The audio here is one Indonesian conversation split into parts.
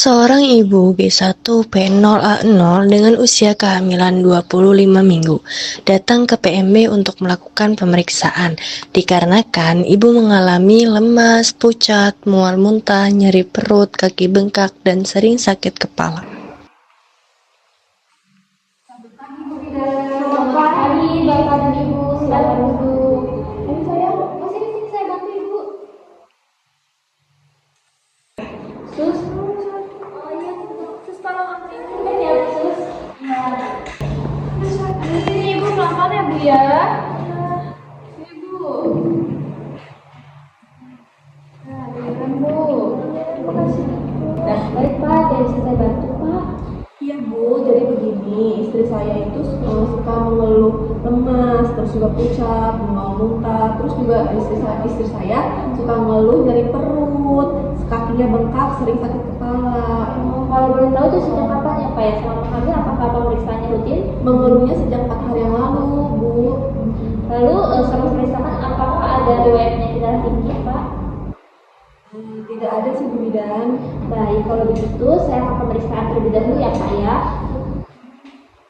Seorang ibu G1P0A0 dengan usia kehamilan 25 minggu datang ke PMB untuk melakukan pemeriksaan dikarenakan ibu mengalami lemas, pucat, mual muntah, nyeri perut, kaki bengkak, dan sering sakit kepala. Selamat pagi, Bapak dan Ibu. Silakan duduk. Ayo saya, sini saya bantu Ibu. Sus, oh iya, sus tolong ambil ini ya, sus. Iya. Ayo sini Ibu, pelan-pelan ya Bu ya. Sini Bu. Nah, dengarkan Bu. Terima kasih. Nah, baik Pak, jadi bisa saya bantu Pak. Iya Bu, jadi begini, istri saya itu suka mengeluh lemas, terus juga pucat, mual muntah, terus juga istri saya suka mengeluh dari perut, kakinya bengkak, sering sakit kepala. Kalau boleh tahu itu sejak kapan ya Pak ya? Selama hamil apakah pemeriksaannya rutin? Mengeluhnya sejak 4 hari yang lalu, Bu. Lalu selama pemeriksaan apakah ada riwayat penyakit darah tinggi Pak? Tidak ada sih Bu Bidan. Baik, kalau begitu saya akan pemeriksaan terlebih dahulu ya Pak ya.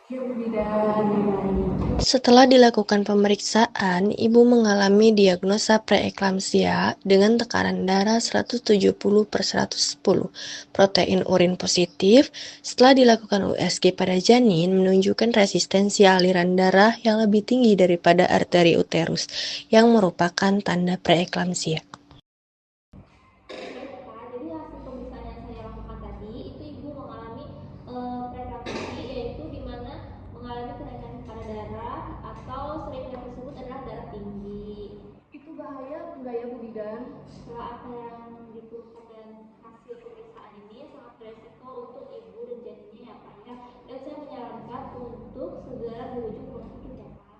Iya Bu Bidan. Setelah dilakukan pemeriksaan, ibu mengalami diagnosa preeklamsia dengan tekanan darah 170/110, protein urin positif. Setelah dilakukan USG pada janin, menunjukkan resistensi aliran darah yang lebih tinggi daripada arteri uterus, yang merupakan tanda preeklamsia. Jadi hasil pemeriksaan yang saya lakukan tadi itu ibu mengalami preeklamsi, yaitu di mana mengalami kenaikan tekanan darah atau sering disebut adalah darah tinggi. Itu bahaya enggak ya Bu Bidan? Setelah apa yang dikeluhkan dan hasil pemeriksaan ini sangat beresiko untuk ibu dan janinnya ya Pak ya. Dan saya menyarankan untuk segera menuju ke rumah sakit ya Pak.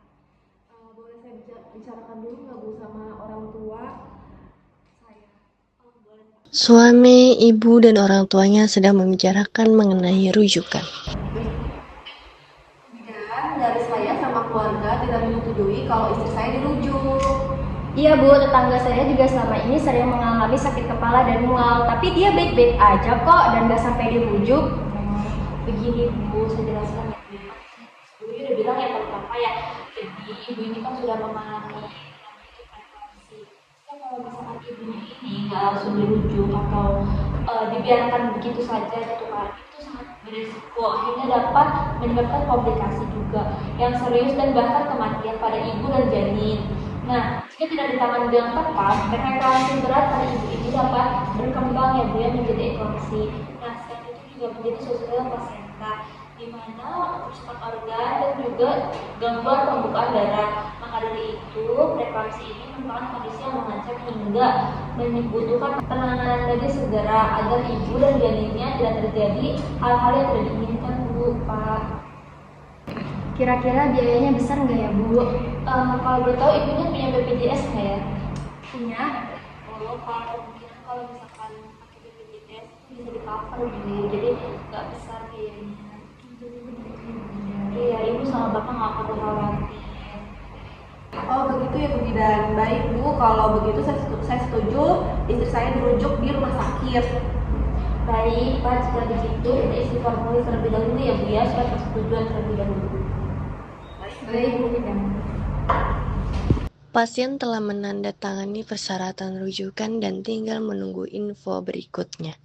Boleh saya bicarakan dulu nggak Bu sama orang tua saya? Boleh Pak. Suami, ibu, dan orang tuanya sedang membicarakan mengenai rujukan. Dan dari saya sama keluarga tidak menyetujui kalau istri saya dirujuk. Iya Bu, tetangga saya juga selama ini sering mengalami sakit kepala dan mual, tapi dia baik-baik aja kok dan gak sampai dirujuk. Begini Bu, saya jelaskan ya Bu. Sebelumnya udah bilang ya Bapak ya, jadi ibu ini kan sudah mengalami preeklamsi. Kalau misalkan ibunya ini nggak langsung dirujuk atau dibiarkan begitu saja gitu kan, itu sangat berisiko, akhirnya dapat menyebabkan komplikasi juga yang serius dan bahkan kematian pada ibu dan janin. Nah, jika tidak ditangani dengan tepat, preeklamsi berat pada ibu ini dapat berkembang ya Bu ya menjadi eklamsi. Nah, selain itu juga menjadi sosial placenta, di mana kerusakan organ dan juga gangguan pembukaan darah. Maka dari itu, preeklamsi ini merupakan kondisi yang mengancam hingga membutuhkan penanganan medis segera agar ibu dan janinnya tidak terjadi hal-hal yang tidak diinginkan Bu, Pak. Kira-kira biayanya besar nggak ya Bu? Kalau boleh tahu ibunya punya BPJS nggak ya? Punya. Kalau mungkin kalau misalkan pakai BPJS itu bisa di cover gitu, jadi nggak besar biayanya. Iya, ibu sama bapak nggak perlu khawatir. Oh begitu ya Bu Bidan. Baik Bu, kalau begitu saya setuju istri saya dirujuk di rumah sakit. Baik, Pak, jika begitu kita isi formulir terlebih dahulu ya Bu ya, surat persetujuan terlebih dahulu. Baik Bu Bidan. Pasien telah menandatangani persyaratan rujukan dan tinggal menunggu info berikutnya.